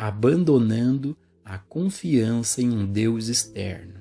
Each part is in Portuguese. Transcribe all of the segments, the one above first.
abandonando a confiança em um Deus externo.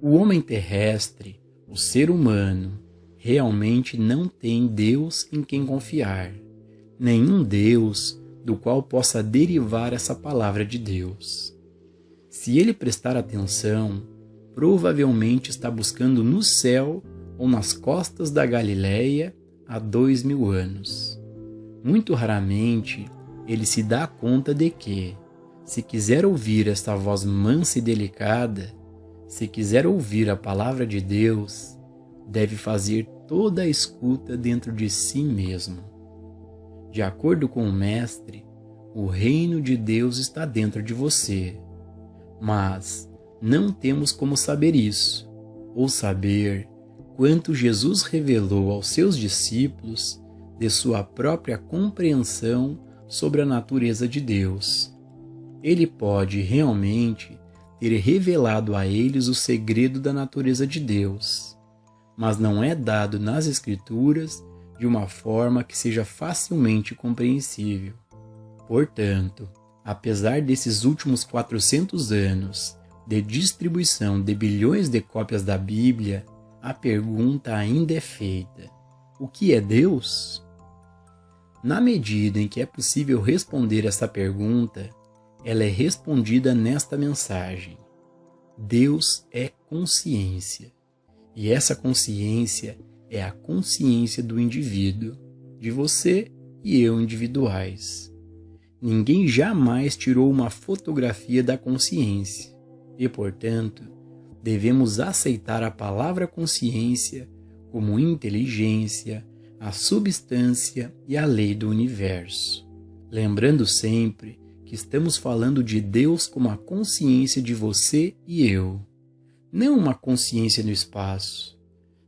O homem terrestre, o ser humano, realmente não tem Deus em quem confiar, nenhum Deus do qual possa derivar essa palavra de Deus. Se ele prestar atenção, provavelmente está buscando no céu ou nas costas da Galileia há 2000 anos. Muito raramente ele se dá conta de que, se quiser ouvir esta voz mansa e delicada, se quiser ouvir a palavra de Deus, deve fazer toda a escuta dentro de si mesmo. De acordo com o Mestre, o reino de Deus está dentro de você, mas não temos como saber isso, ou saber quanto Jesus revelou aos seus discípulos de sua própria compreensão sobre a natureza de Deus. Ele pode realmente ter revelado a eles o segredo da natureza de Deus, mas não é dado nas Escrituras de uma forma que seja facilmente compreensível. Portanto, apesar desses últimos 400 anos de distribuição de bilhões de cópias da Bíblia, a pergunta ainda é feita: o que é Deus? Na medida em que é possível responder essa pergunta, ela é respondida nesta mensagem. Deus é consciência, e essa consciência é a consciência do indivíduo, de você e eu individuais. Ninguém jamais tirou uma fotografia da consciência, e, portanto, devemos aceitar a palavra consciência como inteligência, a substância e a lei do universo. Lembrando sempre que estamos falando de Deus como a consciência de você e eu, não uma consciência no espaço,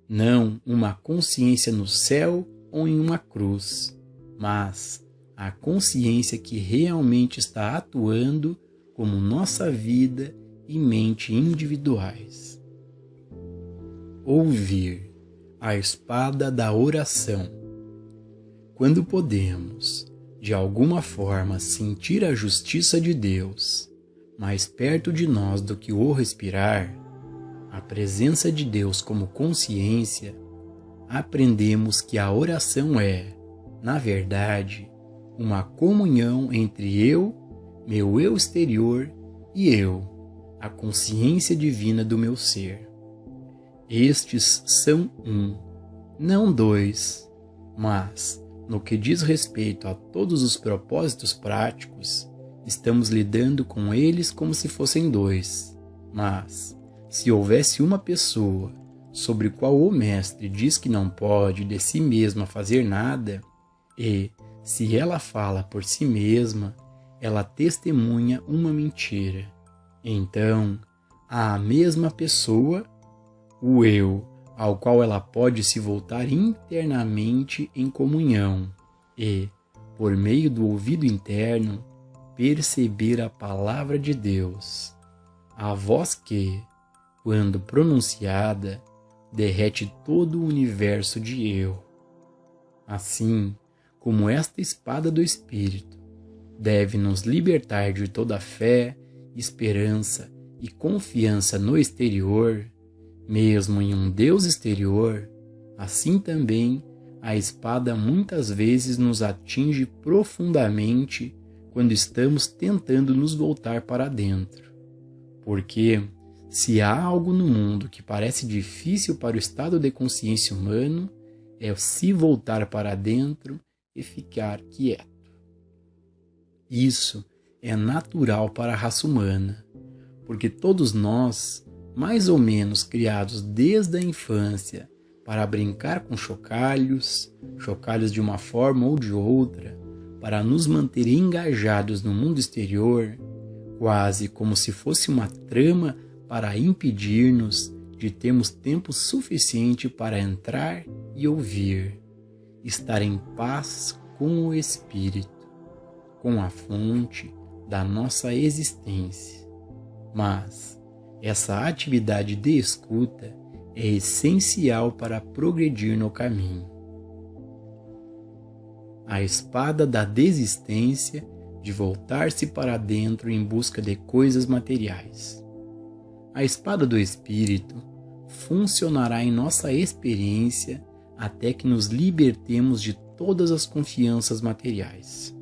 não uma consciência no céu ou em uma cruz, mas a consciência que realmente está atuando como nossa vida e mente individuais. Ouvir a espada da oração. Quando podemos, de alguma forma, sentir a justiça de Deus mais perto de nós do que o respirar, a presença de Deus como consciência, aprendemos que a oração é, na verdade, uma comunhão entre eu, meu eu exterior, e eu, a consciência divina do meu ser. Estes são um, não dois, mas, no que diz respeito a todos os propósitos práticos, estamos lidando com eles como se fossem dois. Mas, se houvesse uma pessoa sobre qual o Mestre diz que não pode de si mesma fazer nada, e, se ela fala por si mesma, ela testemunha uma mentira. Então, a mesma pessoa, o eu, ao qual ela pode se voltar internamente em comunhão e, por meio do ouvido interno, perceber a palavra de Deus, a voz que, quando pronunciada, derrete todo o universo de eu. Assim como esta espada do Espírito deve nos libertar de toda fé, esperança e confiança no exterior, mesmo em um Deus exterior, assim também a espada muitas vezes nos atinge profundamente quando estamos tentando nos voltar para dentro. Porque, se há algo no mundo que parece difícil para o estado de consciência humano, é se voltar para dentro e ficar quieto. Isso é natural para a raça humana, porque todos nós, mais ou menos criados desde a infância para brincar com chocalhos de uma forma ou de outra, para nos manter engajados no mundo exterior, quase como se fosse uma trama para impedir-nos de termos tempo suficiente para entrar e ouvir, estar em paz com o Espírito, com a fonte da nossa existência. Mas essa atividade de escuta é essencial para progredir no caminho. A espada da desistência de voltar-se para dentro em busca de coisas materiais. A espada do Espírito funcionará em nossa experiência até que nos libertemos de todas as confianças materiais.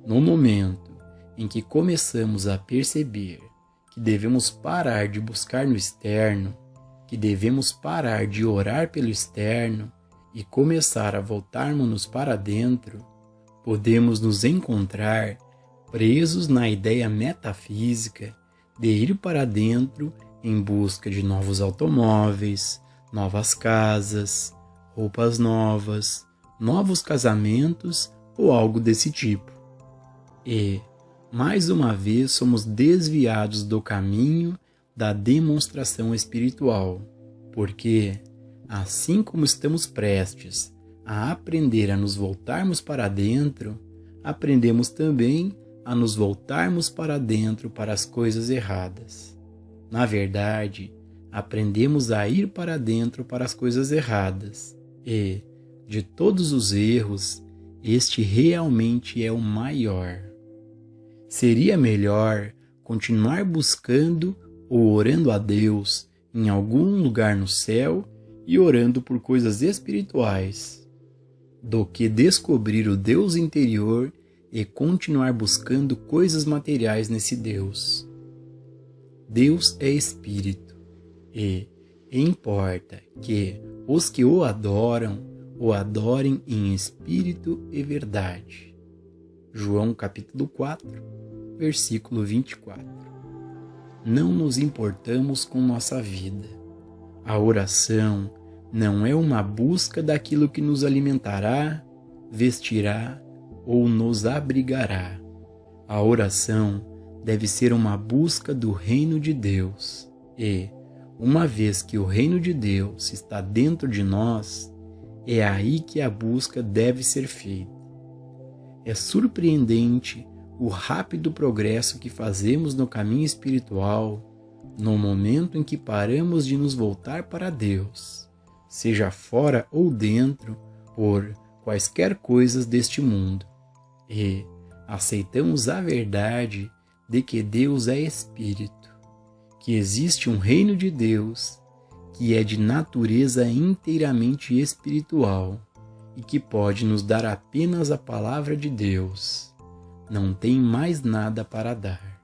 No momento em que começamos a perceber que devemos parar de buscar no externo, que devemos parar de orar pelo externo e começar a voltarmos-nos para dentro, podemos nos encontrar presos na ideia metafísica de ir para dentro em busca de novos automóveis, novas casas, roupas novas, novos casamentos ou algo desse tipo. E, mais uma vez, somos desviados do caminho da demonstração espiritual, porque, assim como estamos prestes a aprender a nos voltarmos para dentro, aprendemos também a nos voltarmos para dentro para as coisas erradas. Na verdade, aprendemos a ir para dentro para as coisas erradas e, de todos os erros, este realmente é o maior. Seria melhor continuar buscando ou orando a Deus em algum lugar no céu e orando por coisas espirituais, do que descobrir o Deus interior e continuar buscando coisas materiais nesse Deus. Deus é Espírito e importa que os que o adorem em espírito e verdade. João capítulo 4, versículo 24. Não nos importamos com nossa vida. A oração não é uma busca daquilo que nos alimentará, vestirá ou nos abrigará. A oração deve ser uma busca do reino de Deus e, uma vez que o reino de Deus está dentro de nós, é aí que a busca deve ser feita. É surpreendente o rápido progresso que fazemos no caminho espiritual no momento em que paramos de nos voltar para Deus, seja fora ou dentro, por quaisquer coisas deste mundo, e aceitamos a verdade de que Deus é Espírito, que existe um reino de Deus que é de natureza inteiramente espiritual e que pode nos dar apenas a palavra de Deus. Não tem mais nada para dar.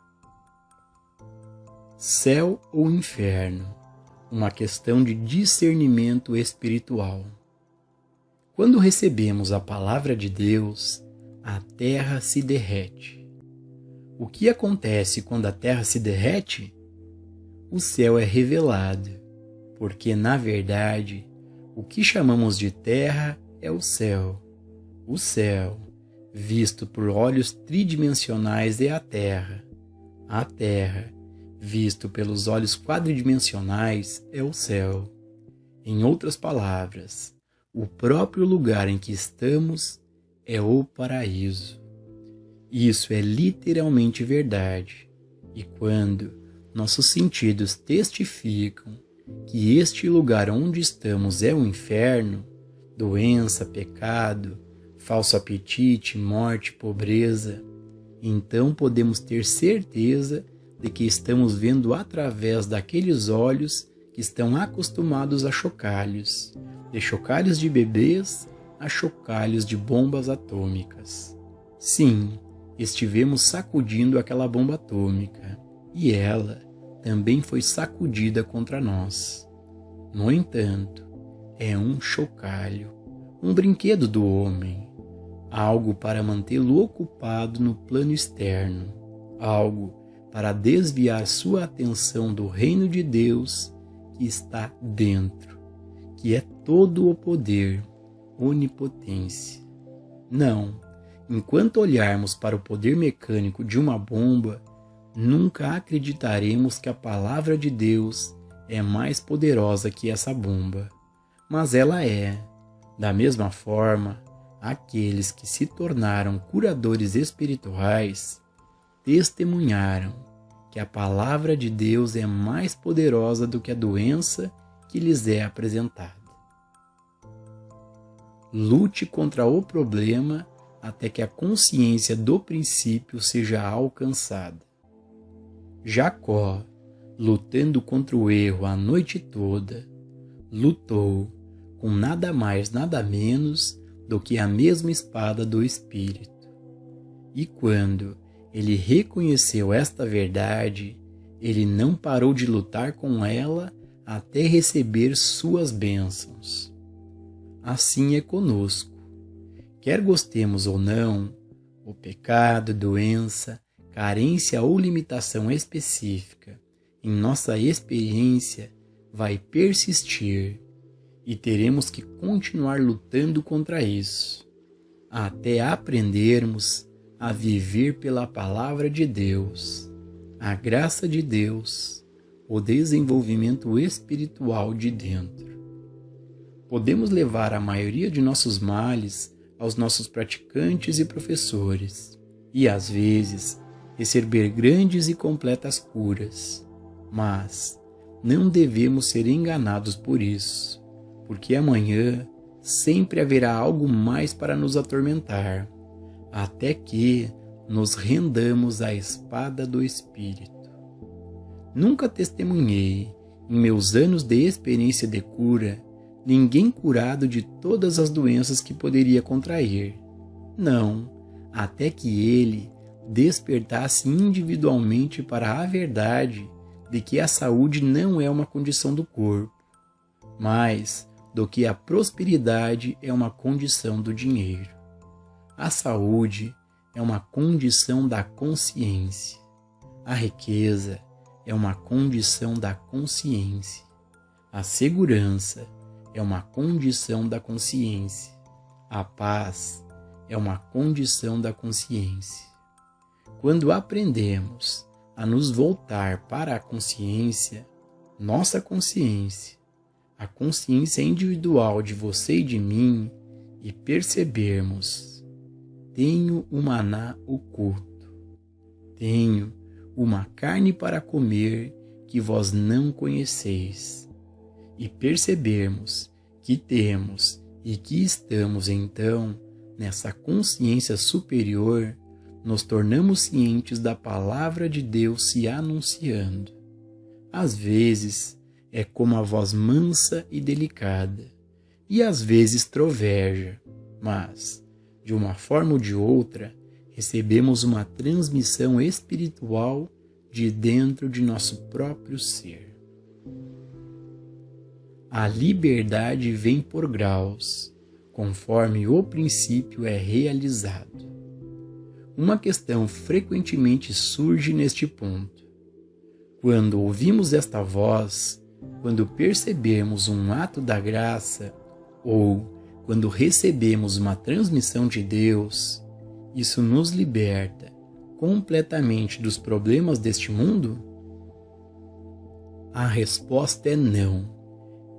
Céu ou inferno? Uma questão de discernimento espiritual. Quando recebemos a palavra de Deus, a terra se derrete. O que acontece quando a terra se derrete? O céu é revelado, porque, na verdade, o que chamamos de terra é o céu. O céu, visto por olhos tridimensionais, é a terra. A terra, visto pelos olhos quadridimensionais, é o céu. Em outras palavras, o próprio lugar em que estamos é o paraíso. Isso é literalmente verdade. E quando nossos sentidos testificam que este lugar onde estamos é o inferno, doença, pecado, falso apetite, morte, pobreza, então podemos ter certeza de que estamos vendo através daqueles olhos que estão acostumados a chocalhos, de chocalhos de bebês a chocalhos de bombas atômicas. Sim, estivemos sacudindo aquela bomba atômica, e ela também foi sacudida contra nós. No entanto, é um chocalho, um brinquedo do homem, algo para mantê-lo ocupado no plano externo, algo para desviar sua atenção do reino de Deus que está dentro, que é todo o poder, onipotência. Não, enquanto olharmos para o poder mecânico de uma bomba, nunca acreditaremos que a palavra de Deus é mais poderosa que essa bomba. Mas ela é. Da mesma forma, aqueles que se tornaram curadores espirituais testemunharam que a palavra de Deus é mais poderosa do que a doença que lhes é apresentada. Lute contra o problema até que a consciência do princípio seja alcançada. Jacó, lutando contra o erro a noite toda, lutou com nada mais, nada menos do que a mesma espada do Espírito. E quando ele reconheceu esta verdade, ele não parou de lutar com ela até receber suas bênçãos. Assim é conosco. Quer gostemos ou não, o pecado, doença, carência ou limitação específica em nossa experiência vai persistir e teremos que continuar lutando contra isso, até aprendermos a viver pela palavra de Deus, a graça de Deus, o desenvolvimento espiritual de dentro. Podemos levar a maioria de nossos males aos nossos praticantes e professores, e às vezes receber grandes e completas curas, mas não devemos ser enganados por isso, porque amanhã sempre haverá algo mais para nos atormentar, até que nos rendamos à espada do Espírito. Nunca testemunhei, em meus anos de experiência de cura, ninguém curado de todas as doenças que poderia contrair. Não, até que ele despertasse individualmente para a verdade de que a saúde não é uma condição do corpo, mas do que a prosperidade é uma condição do dinheiro. A saúde é uma condição da consciência. A riqueza é uma condição da consciência. A segurança é uma condição da consciência. A paz é uma condição da consciência. Quando aprendemos a nos voltar para a consciência, nossa consciência, a consciência individual de você e de mim, e percebermos: tenho um maná oculto, tenho uma carne para comer que vós não conheceis, e percebermos que temos e que estamos então nessa consciência superior, nos tornamos cientes da palavra de Deus se anunciando. Às vezes é como a voz mansa e delicada, e às vezes troveja, mas, de uma forma ou de outra, recebemos uma transmissão espiritual de dentro de nosso próprio ser. A liberdade vem por graus, conforme o princípio é realizado. Uma questão frequentemente surge neste ponto. Quando ouvimos esta voz, quando percebemos um ato da graça, ou quando recebemos uma transmissão de Deus, isso nos liberta completamente dos problemas deste mundo? A resposta é não.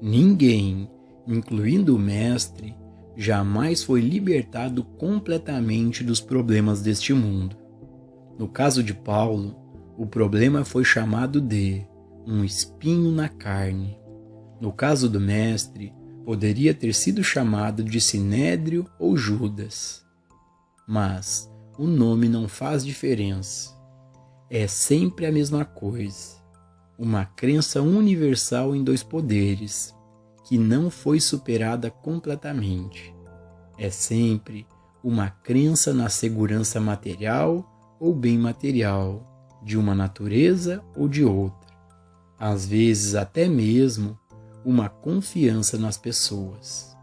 Ninguém, incluindo o Mestre, jamais foi libertado completamente dos problemas deste mundo. No caso de Paulo, o problema foi chamado de um espinho na carne. No caso do Mestre, poderia ter sido chamado de Sinédrio ou Judas. Mas o nome não faz diferença. É sempre a mesma coisa. Uma crença universal em dois poderes, que não foi superada completamente. É sempre uma crença na segurança material ou bem material, de uma natureza ou de outra. Às vezes até mesmo uma confiança nas pessoas.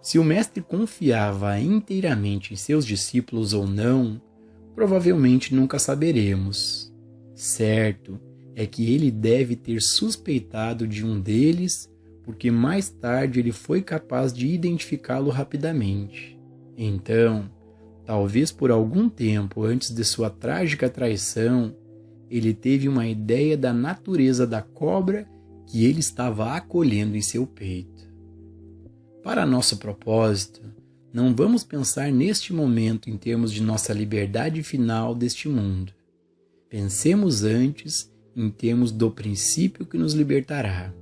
Se o Mestre confiava inteiramente em seus discípulos ou não, provavelmente nunca saberemos. Certo é que ele deve ter suspeitado de um deles, porque mais tarde ele foi capaz de identificá-lo rapidamente. Então, talvez por algum tempo antes de sua trágica traição, ele teve uma ideia da natureza da cobra que ele estava acolhendo em seu peito. Para nosso propósito, não vamos pensar neste momento em termos de nossa liberdade final deste mundo. Pensemos antes em termos do princípio que nos libertará.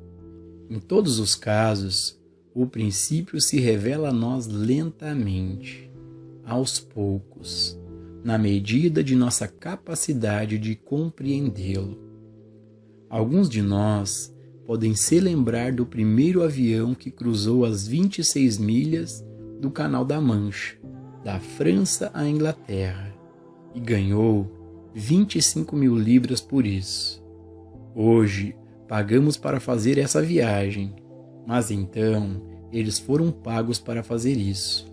Em todos os casos, o princípio se revela a nós lentamente. aos poucos, na medida de nossa capacidade de compreendê-lo. Alguns de nós podem se lembrar do primeiro avião que cruzou as 26 milhas do Canal da Mancha, da França à Inglaterra, e ganhou 25 mil libras por isso. Hoje, pagamos para fazer essa viagem, mas então eles foram pagos para fazer isso.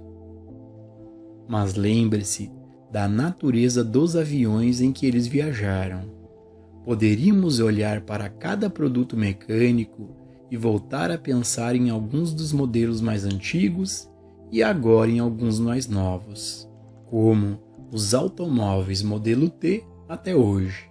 Mas lembre-se da natureza dos aviões em que eles viajaram. Poderíamos olhar para cada produto mecânico e voltar a pensar em alguns dos modelos mais antigos e agora em alguns mais novos, como os automóveis modelo T até hoje.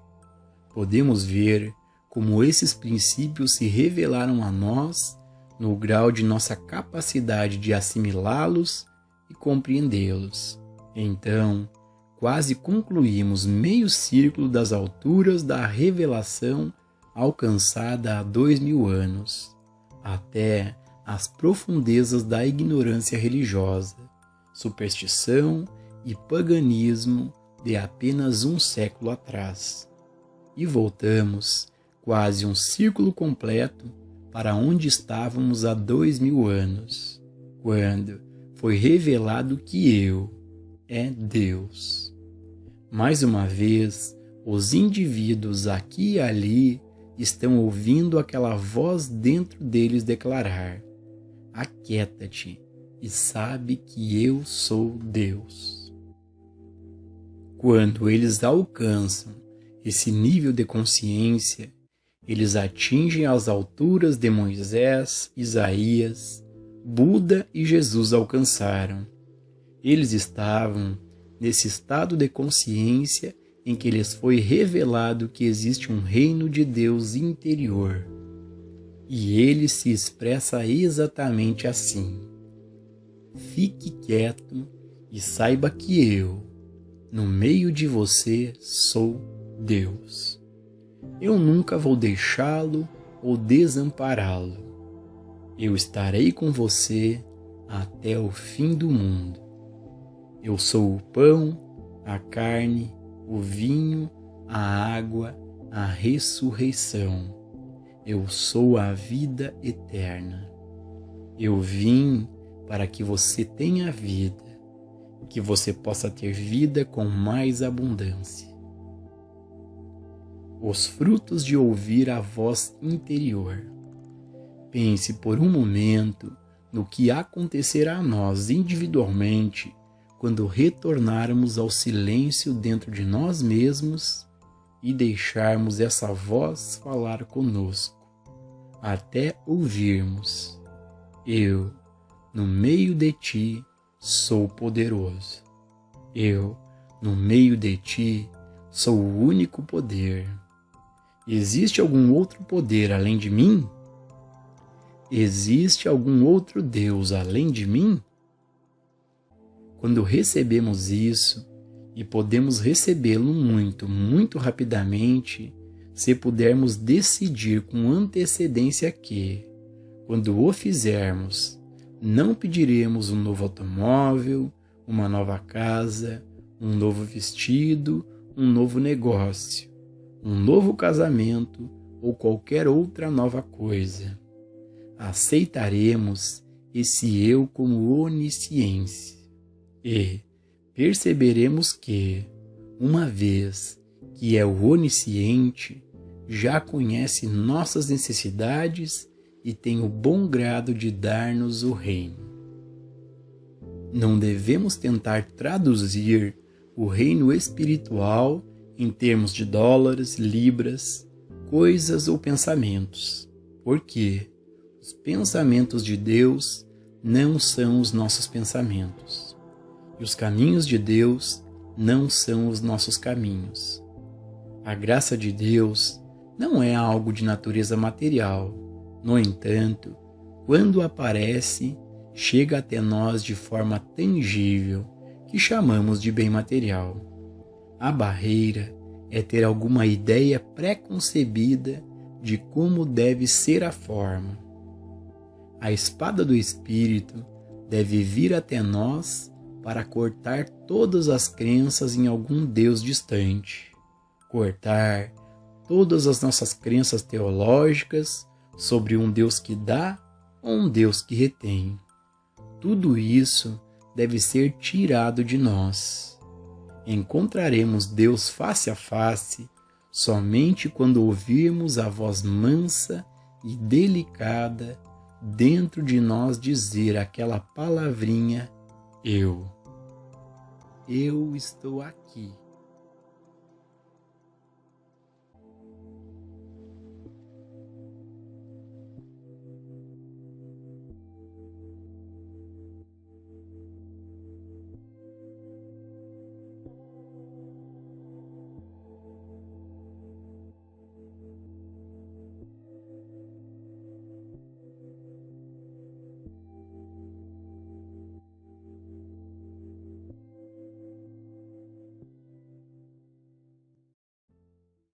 Podemos ver como esses princípios se revelaram a nós no grau de nossa capacidade de assimilá-los e compreendê-los. Então, quase concluímos meio círculo das alturas da revelação alcançada há 2000 anos, até as profundezas da ignorância religiosa, superstição e paganismo de apenas um século atrás. E voltamos quase um círculo completo para onde estávamos há 2000 anos, quando foi revelado que eu é Deus. Mais uma vez, os indivíduos aqui e ali estão ouvindo aquela voz dentro deles declarar: aquieta-te e sabe que eu sou Deus. Quando eles alcançam esse nível de consciência, eles atingem as alturas de Moisés, Isaías, Buda e Jesus alcançaram. Eles estavam nesse estado de consciência em que lhes foi revelado que existe um reino de Deus interior. E ele se expressa exatamente assim: fique quieto e saiba que eu, no meio de você, sou Deus. Eu nunca vou deixá-lo ou desampará-lo. Eu estarei com você até o fim do mundo. Eu sou o pão, a carne, o vinho, a água, a ressurreição. Eu sou a vida eterna. Eu vim para que você tenha vida, que você possa ter vida com mais abundância. Os frutos de ouvir a voz interior. Pense por um momento no que acontecerá a nós individualmente quando retornarmos ao silêncio dentro de nós mesmos e deixarmos essa voz falar conosco, até ouvirmos: eu, no meio de ti, sou poderoso. Eu, no meio de ti, sou o único poder. Existe algum outro poder além de mim? Existe algum outro Deus além de mim? Quando recebemos isso, e podemos recebê-lo muito, muito rapidamente, se pudermos decidir com antecedência que, quando o fizermos, não pediremos um novo automóvel, uma nova casa, um novo vestido, um novo negócio, um novo casamento ou qualquer outra nova coisa. Aceitaremos esse eu como onisciência e perceberemos que, uma vez que é o onisciente, já conhece nossas necessidades e tem o bom grado de dar-nos o reino. Não devemos tentar traduzir o reino espiritual em termos de dólares, libras, coisas ou pensamentos, porque os pensamentos de Deus não são os nossos pensamentos, e os caminhos de Deus não são os nossos caminhos. A graça de Deus não é algo de natureza material. No entanto, quando aparece, chega até nós de forma tangível, que chamamos de bem material. A barreira é ter alguma ideia pré-concebida de como deve ser a forma. A espada do Espírito deve vir até nós para cortar todas as crenças em algum Deus distante, cortar todas as nossas crenças teológicas sobre um Deus que dá ou um Deus que retém. Tudo isso deve ser tirado de nós. Encontraremos Deus face a face somente quando ouvirmos a voz mansa e delicada dentro de nós dizer aquela palavrinha: Eu estou aqui.